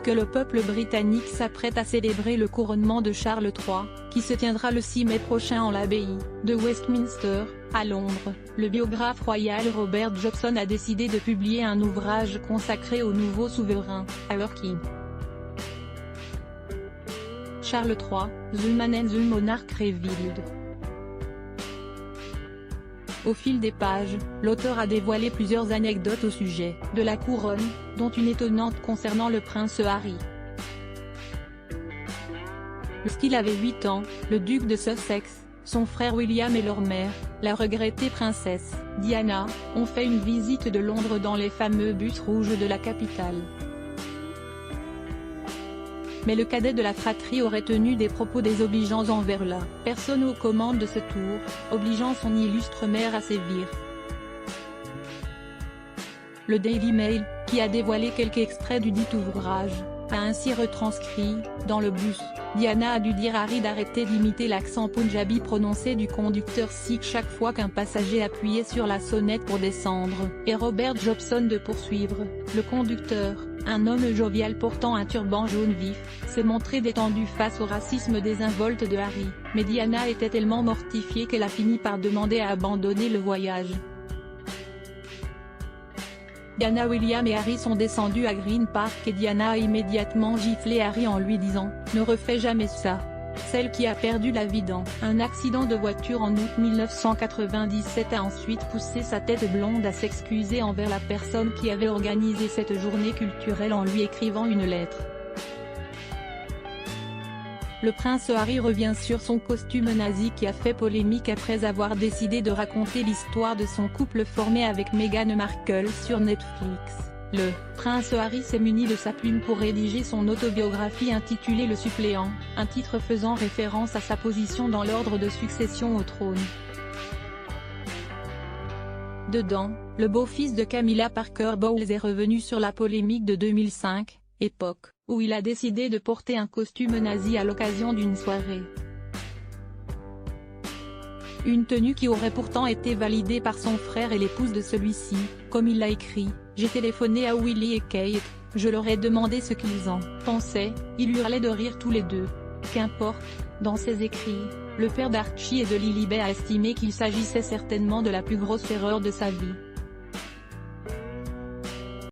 que le peuple britannique s'apprête à célébrer le couronnement de Charles III, qui se tiendra le 6 mai prochain en l'abbaye de Westminster, à Londres, le biographe royal Robert Jobson a décidé de publier un ouvrage consacré au nouveau souverain, Our King. Charles III, The Man and the Monarch Revealed. Au fil des pages, l'auteur a dévoilé plusieurs anecdotes au sujet de la couronne, dont une étonnante concernant le prince Harry. Lorsqu'il avait 8 ans, le duc de Sussex, son frère William et leur mère, la regrettée princesse Diana, ont fait une visite de Londres dans les fameux bus rouges de la capitale. Mais le cadet de la fratrie aurait tenu des propos désobligeants envers la personne aux commandes de ce tour, obligeant son illustre mère à sévir. Le Daily Mail, qui a dévoilé quelques extraits du dit ouvrage, a ainsi retranscrit, dans le bus, Diana a dû dire à Harry d'arrêter d'imiter l'accent punjabi prononcé du conducteur sikh chaque fois qu'un passager appuyait sur la sonnette pour descendre, et Robert Jobson de poursuivre, le conducteur, un homme jovial portant un turban jaune vif, s'est montré détendu face au racisme désinvolte de Harry, mais Diana était tellement mortifiée qu'elle a fini par demander à abandonner le voyage. Diana, William et Harry sont descendus à Green Park et Diana a immédiatement giflé Harry en lui disant « Ne refais jamais ça ». Celle qui a perdu la vie dans un accident de voiture en août 1997 a ensuite poussé sa tête blonde à s'excuser envers la personne qui avait organisé cette journée culturelle en lui écrivant une lettre. Le prince Harry revient sur son costume nazi qui a fait polémique après avoir décidé de raconter l'histoire de son couple formé avec Meghan Markle sur Netflix. Le prince Harry s'est muni de sa plume pour rédiger son autobiographie intitulée Le Suppléant, un titre faisant référence à sa position dans l'ordre de succession au trône. Dedans, le beau-fils de Camilla Parker Bowles est revenu sur la polémique de 2005, époque où il a décidé de porter un costume nazi à l'occasion d'une soirée. Une tenue qui aurait pourtant été validée par son frère et l'épouse de celui-ci, comme il l'a écrit. « J'ai téléphoné à Willie et Kate, je leur ai demandé ce qu'ils en pensaient, ils hurlaient de rire tous les deux. Qu'importe ». Dans ses écrits, le père d'Archie et de Lilibet a estimé qu'il s'agissait certainement de la plus grosse erreur de sa vie.